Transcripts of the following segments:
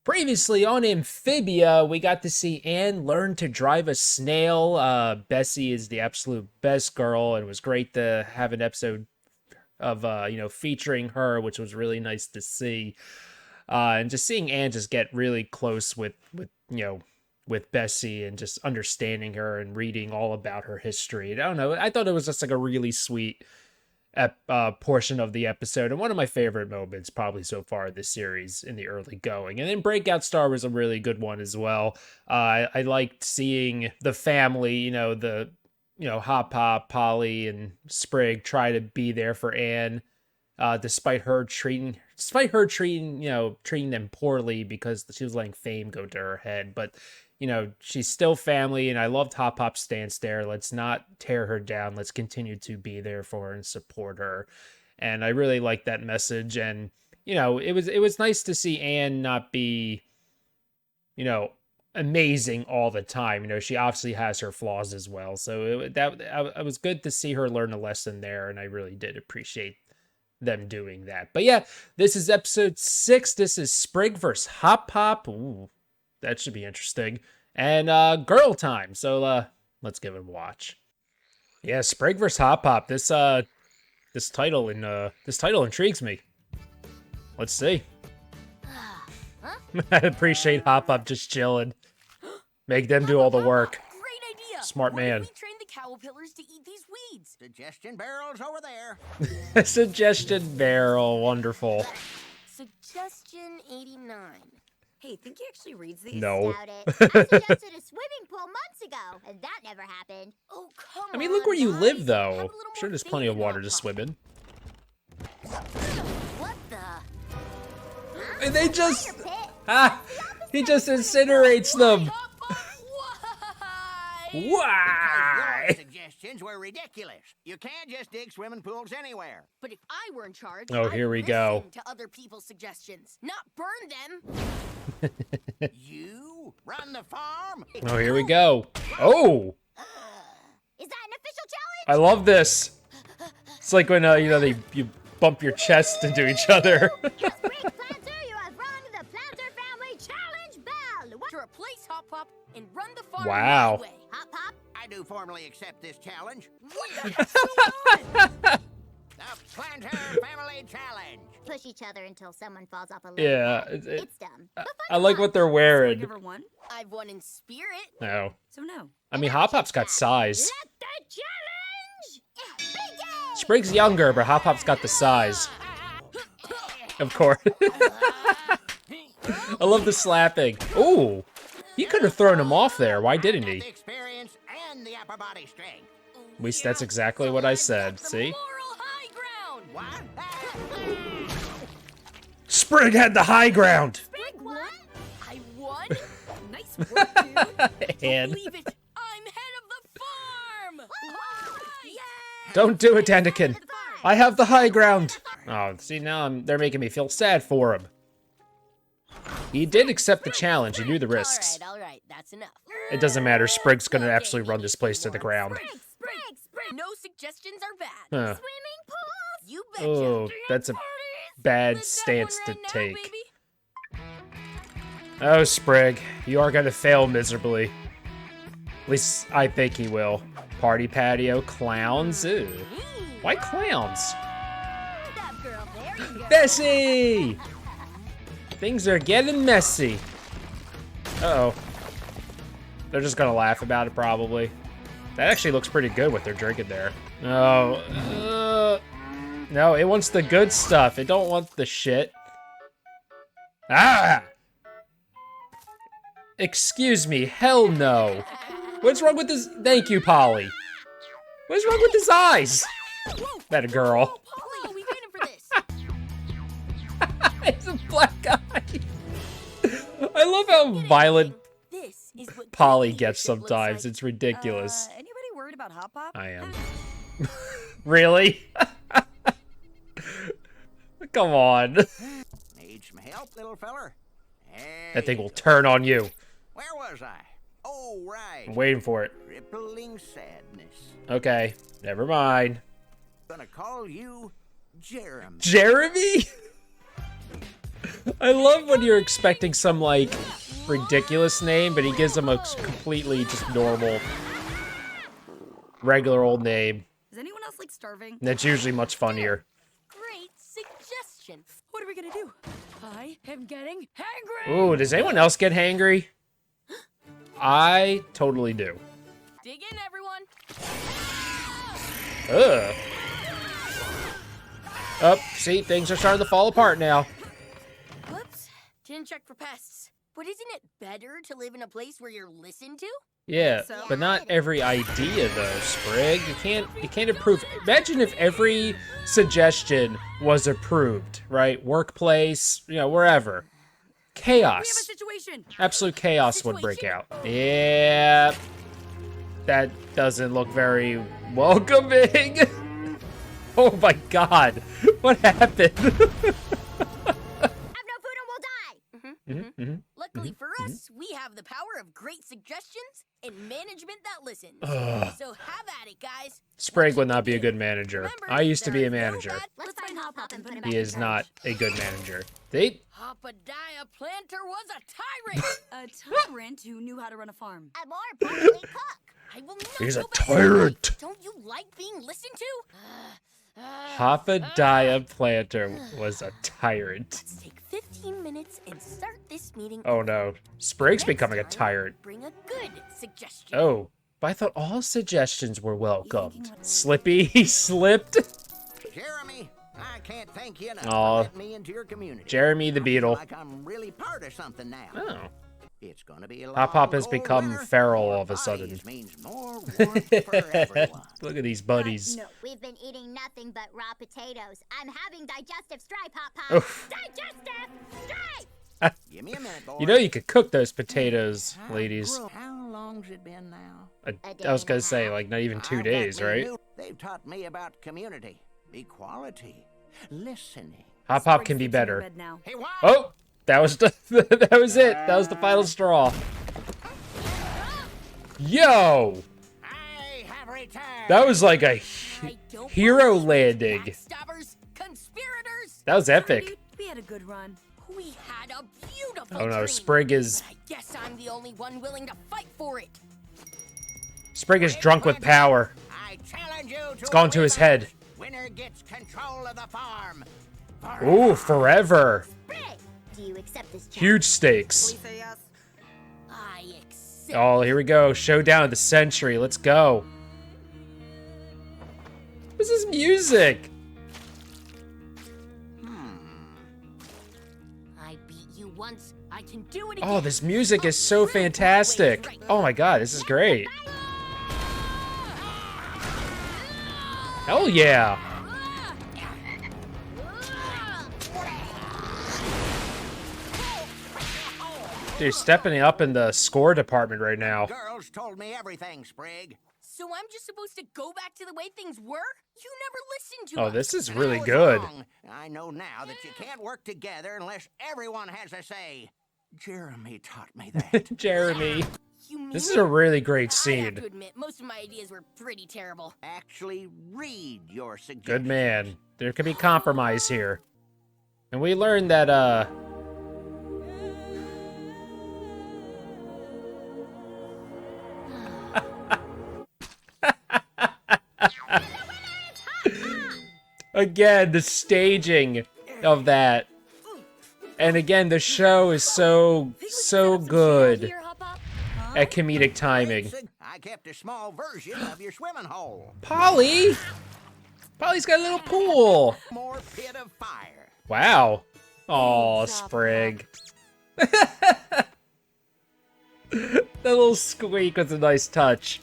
Previously on Amphibia, we got to see Anne learn to drive a snail. Bessie is the absolute best girl, and it was great to have an episode of, featuring her, which was really nice to see. And just seeing Anne just get really close with Bessie and just understanding her and reading all about her history. I don't know. I thought it was just like a really sweet portion of the episode, and one of my favorite moments probably so far this series in the early going. And then Breakout Star was a really good one as well. I liked seeing the family, Hop Pop, Polly, and Sprig try to be there for Anne, despite her treating them poorly because she was letting fame go to her head. But she's still family, and I loved Hop Pop's stance there. Let's not tear her down. Let's continue to be there for her and support her. And I really liked that message. And, it was nice to see Anne not be, amazing all the time. She obviously has her flaws as well. So it was good to see her learn a lesson there. And I really did appreciate them doing that. But yeah, this is episode 6. This is Sprig versus Hop Pop. Ooh. That should be interesting. And girl time. So let's give it a watch. Yeah, Sprig vs. Hop Pop. This title intrigues me. Let's see. I appreciate Hop Pop just chilling. Make them do all the work. Great idea. Smart man. We train the caterpillars to eat these weeds. Suggestion barrel's over there. Suggestion barrel. Wonderful. Suggestion 89. Hey, think he actually reads these? No. Doubt it. I suggested a swimming pool months ago, and that never happened. Oh, come on. I mean, look where you guys. live, though. Have a I'm little sure more there's faith plenty of in water Hop to Pop. swim in. What the? And they just... Fire pit. He just incinerates them. Why? Why? Your suggestions were ridiculous. You can't just dig swimming pools anywhere. But if I were in charge, Oh, I'd here we go. listen to other people's suggestions, not burn them. You run the farm? Oh, here we go. Oh, Is that an official challenge? I love this. It's like when, you bump your chest into each other. Sprig Plantar, you have rung the Plantar Family Challenge bell. To replace Hop Pop and run the farm Wow. my way. Hop Pop, I do formally accept this challenge. What the The Plantar Family Challenge. push each other until someone falls off a ledge. Yeah, It's dumb. But fun I like to what they're Sprig wearing. ever won? I've won in spirit. No. So no. I mean, Hop Pop's got size. Let the challenge begin! Sprig's younger, but Hop Pop's got the size. Of course. I love the slapping. Ooh, he could have thrown him off there. Why didn't The he? experience and the upper body strength. At least that's exactly what I said. See? Moral high ground. What? Sprig had the high ground. Sprig won? I won. Nice work, dude. And Believe it. I'm head of the farm. Yay! don't do it, Anakin. I have the high ground. Oh, see, now they're making me feel sad for him. He did accept the challenge. He knew the risks. All right, that's enough. It doesn't matter. Sprig's gonna actually run this place to the ground. Sprig. No suggestions are bad. Huh. Swimming pools? You betcha. Oh, that's a bad Let that stance one to run now, take. baby. Oh, Sprig, you are gonna fail miserably. At least I think he will. Party patio, clowns. Ew. Why clowns? That girl, there you go. Bessie! Things are getting messy. Uh-oh. They're just gonna laugh about it, probably. That actually looks pretty good what they're drinking there. No. No, it wants the good stuff. It don't want the shit. Ah! Excuse me, hell no. What's wrong with this? Thank you, Polly. What's wrong with his eyes? That a girl. Polly, we paid him for this. It's a black eye. I love how violent This is what Polly good gets leadership looks sometimes. like. It's ridiculous. Anybody worried about Hop Pop? I am. Really? Come on. Need some help, little feller? That thing will turn on you. Where was I? Oh, right. I'm waiting for it. Crippling sadness. Okay, never mind. Gonna call you Jeremy. Jeremy? I love when you're expecting some, like, ridiculous name, but he gives them a completely just normal, regular old name. Is anyone else like starving? That's usually much funnier. Great suggestion. What are we gonna do? I am getting hangry. Ooh, does anyone else get hangry? I totally do. Dig in, everyone. Ugh. Oh, see, things are starting to fall apart now. Whoops. Didn't check for pests. But isn't it better to live in a place where you're listened to? Yeah, but not every idea though, Sprig. You can't approve. Imagine if every suggestion was approved, right? Workplace, you know, wherever. We have a Chaos. situation. Absolute chaos would break out. Yeah. That doesn't look very welcoming. Oh my god. What happened? Have no food and we'll die. Luckily for us, we have the power of great suggestions and management that listens. Ugh. So have at it, guys. Sprig would not be a good manager. Remember, I used to be a there are no manager. bad- Let's find Hop Hop and put him back He in is charge. not a good manager. They Hoppadiah Plantar was a tyrant. A tyrant who knew how to run a farm. And more importantly, cook. I will not He's go a back to tyrant. that. Don't you like being listened to? Hoppadiah Plantar was a tyrant. Let's take 15 minutes and start this meeting. Oh no. Sprig's Next becoming a time, tyrant. Bring a good suggestion. Oh, but I thought all suggestions were welcomed. Slippy, he slipped. Jeremy, I can't thank you enough Aw. for letting me into your community. Jeremy the I feel Beetle. like I'm really part of something now. Oh. It's gonna be a Hop Hop long, has cold become winter. feral More all of a sudden. bodies means more warmth for everyone. Look at these buddies. No, we've been eating nothing but raw potatoes. I'm having digestive strife, Hop Hop. Oof. Digestive strife! Give me a minute, boy. You know you could cook those potatoes, How ladies. How long's it been now? I was gonna say, like, not even 2 I've got days, me right? new- They've taught me about community, equality, listening. Hop Hop Sprig can be sleeps in her better. bed now. Hey, what? Oh, that was that was it. That was the final straw. Yo, I have returned. that was like a I don't hero believe it. landing. Backstabbers, conspirators. That was epic. Dude, we had a good run. We had a beautiful Oh no, dream. Sprig is But I guess I'm the only one willing to fight for it. drunk with power. I challenge you to It's gone to his head. Winner gets control of the farm. Ooh, forever. Sprig, do you accept this challenge? Huge stakes. Please say yes. I accept. Oh, here we go. Showdown of the century. Let's go. What's this music? I beat you once. I can do it again. Oh, this music is so fantastic. Oh my god, this is great. Hell yeah. Dude, stepping up in the score department right now. Girls told me everything, Sprig. So I'm just supposed to go back to the way things were? You never listened to Oh, us. this is I really was good. wrong. I know now that you can't work together unless everyone has a say. Jeremy taught me that. Jeremy. You mean This is a really great I have scene. to admit, most of my ideas were pretty terrible. Actually, read your suggestions. Good man. There could be compromise here. And we learned that, again, the staging of that. And again, the show is so good Here, Hop Hop. at comedic timing. I kept a small version of your swimming hole. Polly! Polly's got a little pool. More pit of fire. Wow. Aw, Sprig. That little squeak was a nice touch.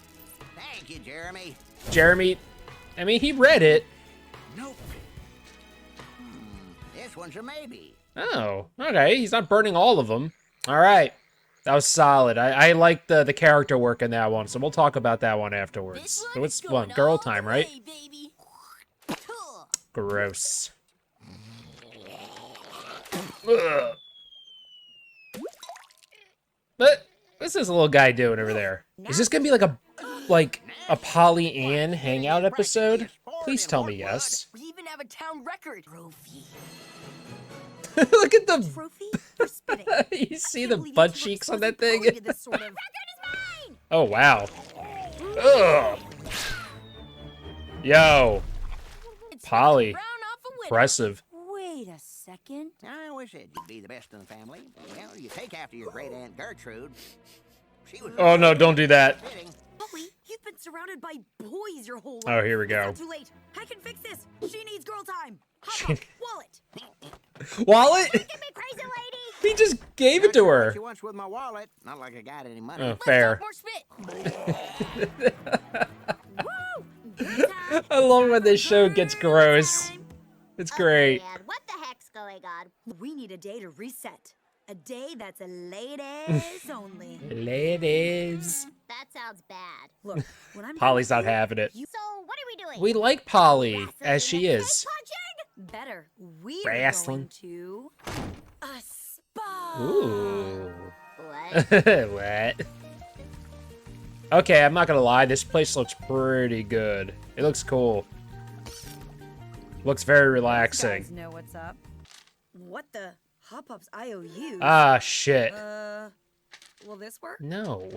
Thank you, Jeremy. Jeremy, I mean, he read it. Nope. This one's a maybe. Oh, okay. He's not burning all of them. All right. That was solid. I like the character work in that one, so we'll talk about that one afterwards. This So one's it's going one girl all time, the right? way, baby. Gross. Ugh. But what's this little guy doing over there? Is this gonna be like a Polly Ann hangout episode? Please tell me yes. We even have a town record trophy. Look at the... Trophy for spitting. You see I the can't believe butt you cheeks were on that exposing thing? Polly to this sort of... Oh, wow. Ugh. Yo. Polly. Brown off a winner. Impressive. Wait a second. I always said you'd be the best in the family. Well, you take after your great aunt Gertrude. She was. Oh, no, don't do that. Fitting. Polly, you've been surrounded by boys your whole Oh, life. here we It's go. not too late. I can fix this. She needs girl time. Hop up, wallet. Wallet? Give me crazy lady. He just gave it to What her. you wants with my wallet? Not like I got any money. Oh, Let's fair. talk more spit. Woo! Good time. I love when this show gets gross. Time. It's great. And what the heck's going on? We need a day to reset. A day that's a ladies only. Ladies. That sounds bad. Look, when I'm Polly's not having it. So what are we doing? We like Polly Wrestling as she and is. punching? better. We Wrestling. are going to a spa. Ooh. What? What? Okay, I'm not gonna lie. This place looks pretty good. It looks cool. Looks very You relaxing. guys know what's up. What the? Hop Up's IOU? Ah, shit. Will this work? No.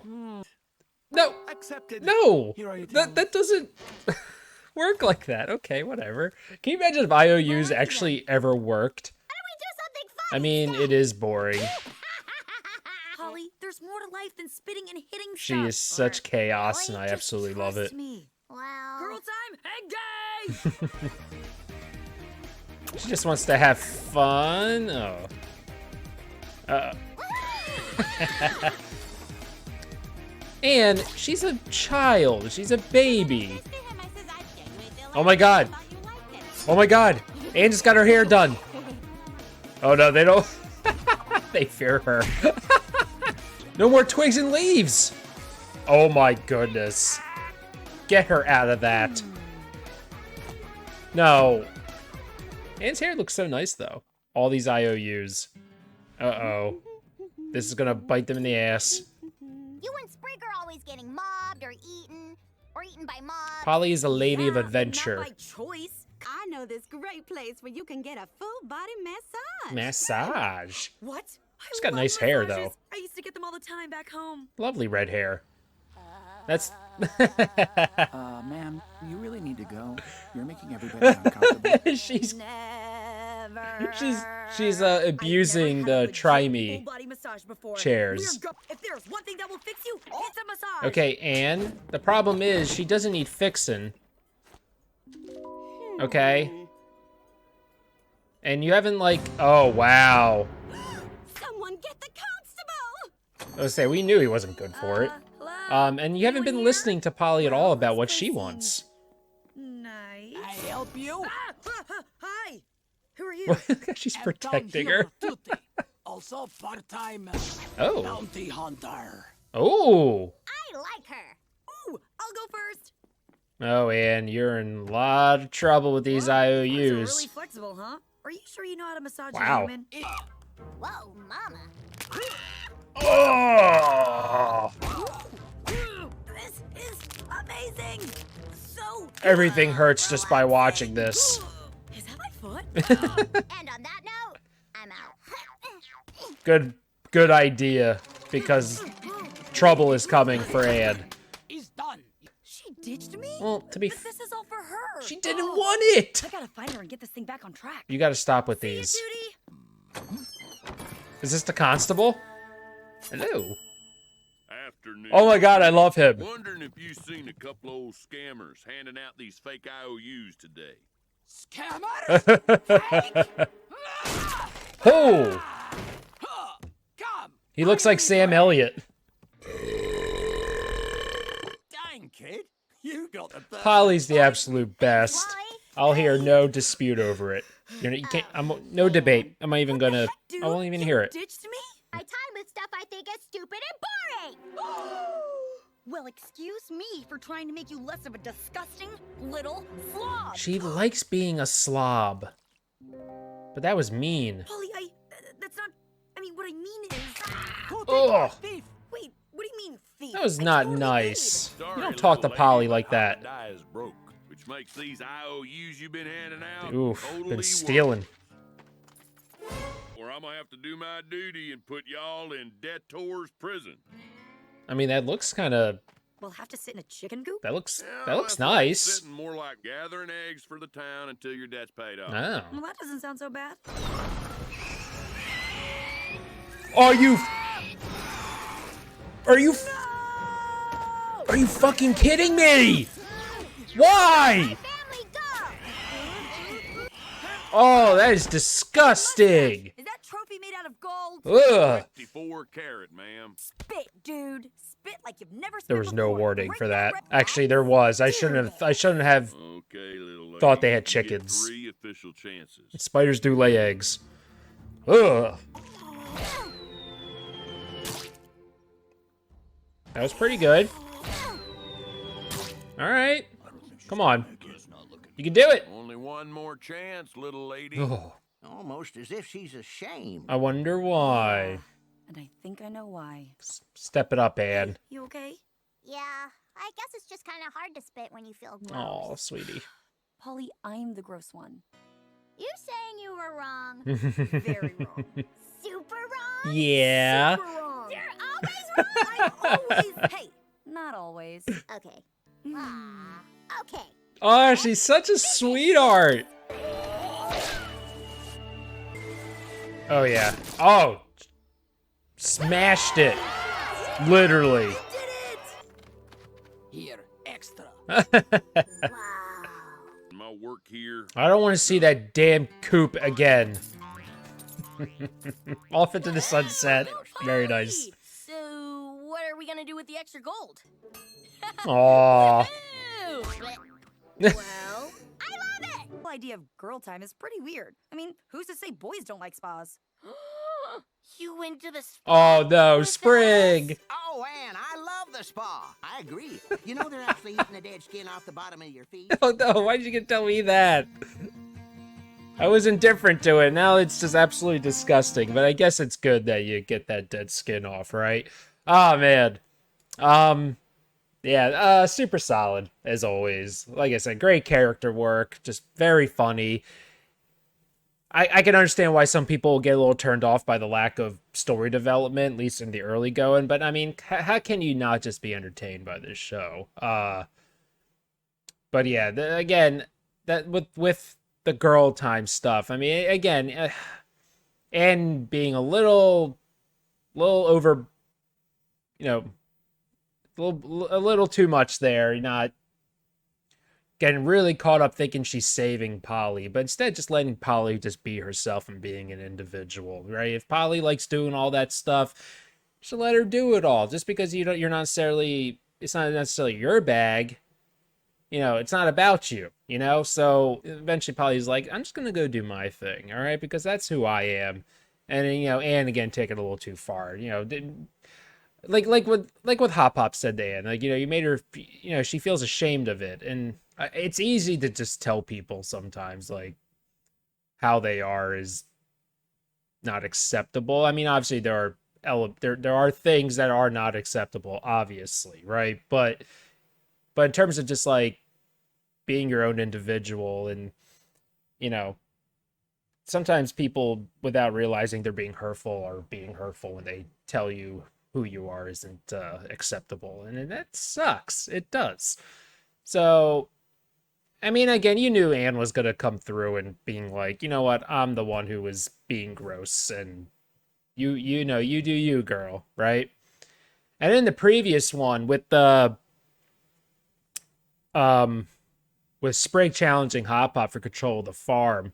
No. Accepted. No. Here are your That doesn't work like that. Okay, whatever. Can you imagine if IOUs actually ever worked? Why don't we do something I fun? mean, it is boring. Holly, there's more to life than spitting and hitting She stuff. is such chaos, and I Just absolutely love trust it. Me. Well, Girl time, hey gay! She just wants to have fun. Oh. And she's a child. She's a baby. Oh my god. Oh my god. Anne just got her hair done. Oh no, they don't. They fear her. No more twigs and leaves. Oh my goodness. Get her out of that. No. Anne's hair looks so nice though. All these IOUs. Uh-oh. This is gonna bite them in the ass. you and Sprig are always getting mobbed or eaten by mobs. Polly is a lady of Yeah, but adventure. Not by choice. I know this great place where you can get a full body massage. Massage. What? She's I got love nice hair, massages. though. I used to get them all the time back home. Lovely red hair. That's... Ma'am, you really need to go. You're making everybody uncomfortable. she's Never. she's abusing I've the never had a try legit me full-body massage before. chairs. If there's one thing that will fix you, it's a massage. Okay, Anne, the problem is she doesn't need fixing. Okay? And you haven't like... Oh, wow. Someone get the constable! I was say we knew he wasn't good for it. Hello? And you haven't Anyone been here? listening to Polly at all about Well, what this she place wants. Nice. I help you? Hi. Who are you? She's I'm down protecting here her. for duty. Also part-time Oh. bounty hunter. Oh. I like her. Ooh, I'll go first. Oh, Anne, you're in a lot of trouble with these Well, you guys are IOUs. really flexible, huh? Are you sure you know how to massage Wow. a human? Whoa, mama. Oh! This is amazing. So Everything hurts just by watching this. Is that my foot? And on that note, I'm out. Good idea, because trouble is coming for Anne. He's done. She ditched me? Well, to be But this is all for her. she didn't want it. I gotta find her and get this thing back on track. You gotta stop with See you, these. Judy. Is this the constable? Hello. Afternoon. Oh my god, I love him. Wondering if you seen a couple old scammers handing out these fake IOUs today. Scammers? Oh! Come. He looks like Sam Elliott. Dang, kid. You got the best. Polly's the absolute best. Wally? I'll hear no dispute over it. You can't. No debate. I'm not even gonna. Dude, I won't even you hear it. ditched me? My time with stuff I think is stupid and boring. Well, excuse me for trying to make you less of a disgusting little slob. She likes being a slob. But that was mean. Polly, that's not. I mean, what I mean is. Ugh. Thief. Wait, what do you mean, thief? That was I not totally nice. did. Sorry, You don't talk to little Polly lady, like my that. die is broke, which makes these IOUs you've been handing out Oof, totally been worthless. stealing. or I'm gonna have to do my duty and put y'all in debtor's prison. I mean, that looks kind of. We'll have to sit in a chicken coop? That looks Well, that's like nice. Sitting more like gathering eggs for the town until your debt's paid off. Oh. Well, that doesn't sound so bad. Are you fucking kidding me? Why? Family, go! Oh, that is disgusting. Is that trophy made out of gold? Ugh. 54 carat, ma'am. Spit, dude. Spit like you've never spit There was no before. warning Bring for that that. red- Actually, there was. I shouldn't have. Okay, little lady. Thought they had you get chickens. 3 official chances. Spiders do lay eggs. Ugh. That was pretty good. All right. Come on. You can do it. Only one more chance, little lady. Oh, Almost as if she's ashamed. I wonder why. And I think I know why. Step it up, Anne. You okay? Yeah, I guess it's just kind of hard to spit when you feel gross. Oh, sweetie. Polly, I'm the gross one. You saying you were wrong? Very wrong. Super wrong? Yeah. Super wrong. You're always wrong? I'm always. Hey, not always. Okay. Okay. Oh, she's such a sweetheart. Oh, yeah. Oh. Smashed it. Literally. Here, extra. My work here. I don't want to see that damn coop again. Off into the sunset. Very nice. So, what are we gonna do with the extra gold? Aww. Ew. Well, The idea of girl time is pretty weird. I mean, who's to say boys don't like spas? You went to the spa Oh no, with Sprig. us? Oh, Anne, I love the spa. I agree. You know they're actually eating the dead skin off the bottom of your feet. Oh no, why did you get to tell me that? I was indifferent to it. Now it's just absolutely disgusting. But I guess it's good that you get that dead skin off, right? Oh man. Yeah, super solid as always. Like I said, great character work, just very funny. I can understand why some people get a little turned off by the lack of story development, at least in the early going. But I mean, how can you not just be entertained by this show? But yeah, again, that with the girl time stuff. I mean, again, and being a little over, you know, a little too much there. You're not getting really caught up thinking she's saving Polly, but instead just letting Polly just be herself and being an individual, right? If Polly likes doing all that stuff, you should let her do it all. Just because you're not necessarily, it's not necessarily your bag, you know, it's not about you, you know? So eventually Polly's like, I'm just going to go do my thing, all right? Because that's who I am. And, you know, Anne, again, take it a little too far, you know, like what Hop Hop said to Anne, like, you know, you made her, you know, she feels ashamed of it. And it's easy to just tell people sometimes, like, how they are is not acceptable. I mean, obviously there are things that are not acceptable, obviously, right? But in terms of just like being your own individual, and, you know, sometimes people, without realizing they're being hurtful, are being hurtful when they tell you who you are isn't acceptable, and that sucks. It does. So, I mean, again, you knew Anne was gonna come through and being like, you know what, I'm the one who was being gross, and you know, you do you, girl, right? And in the previous one with the with Sprig challenging Hop Hop for control of the farm,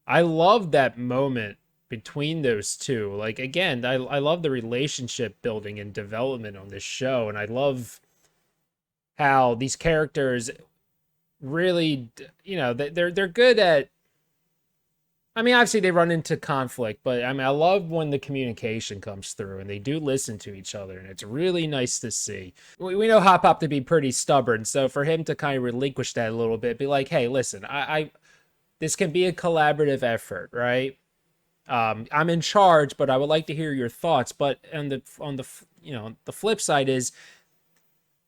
I love that moment between those two. Like, again, I love the relationship building and development on this show, and I love how these characters really, you know, they're good at, I mean, obviously they run into conflict, but I mean, I love when the communication comes through and they do listen to each other, and it's really nice to see. We know Hop Hop to be pretty stubborn, so for him to kind of relinquish that a little bit, be like, hey, listen, I this can be a collaborative effort, right? I'm in charge, but I would like to hear your thoughts. But on the you know, the flip side is,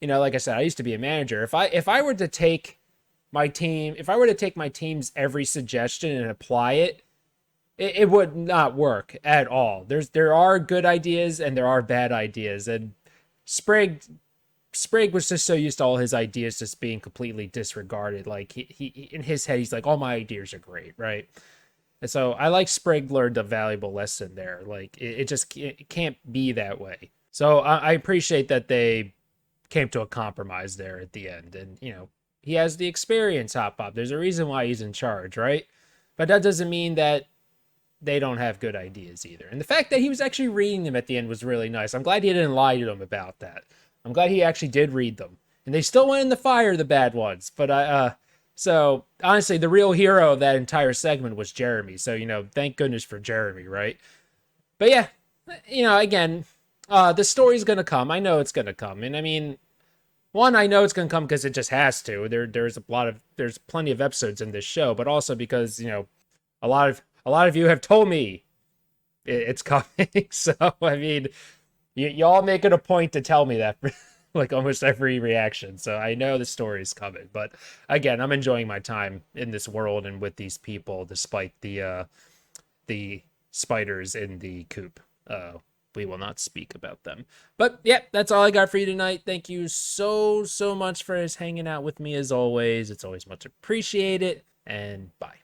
you know, like I said, I used to be a manager. If I were to take my team's every suggestion and apply it, it would not work at all. There are good ideas and there are bad ideas, and Sprig was just so used to all his ideas just being completely disregarded. Like he in his head, he's like, all my ideas are great, right? And so I like Sprig learned a valuable lesson there. Like it can't be that way. So I appreciate that they came to a compromise there at the end. And, you know, he has the experience, Hop Pop. There's a reason why he's in charge, right? But that doesn't mean that they don't have good ideas either. And the fact that he was actually reading them at the end was really nice. I'm glad he didn't lie to them about that. I'm glad he actually did read them. And they still went in the fire, the bad ones. But so honestly, the real hero of that entire segment was Jeremy. So, you know, thank goodness for Jeremy, right? But yeah, you know, again, the story's gonna come. I know it's gonna come. And I mean, one, I know it's gonna come because it just has to. There's plenty of episodes in this show, but also because, you know, a lot of you have told me it's coming. So I mean, y'all make it a point to tell me that like almost every reaction. So I know the story's coming. But again, I'm enjoying my time in this world and with these people, despite the spiders in the coop. We will not speak about them. But yeah, that's all I got for you tonight. Thank you so much for hanging out with me as always. It's always much appreciated. And bye.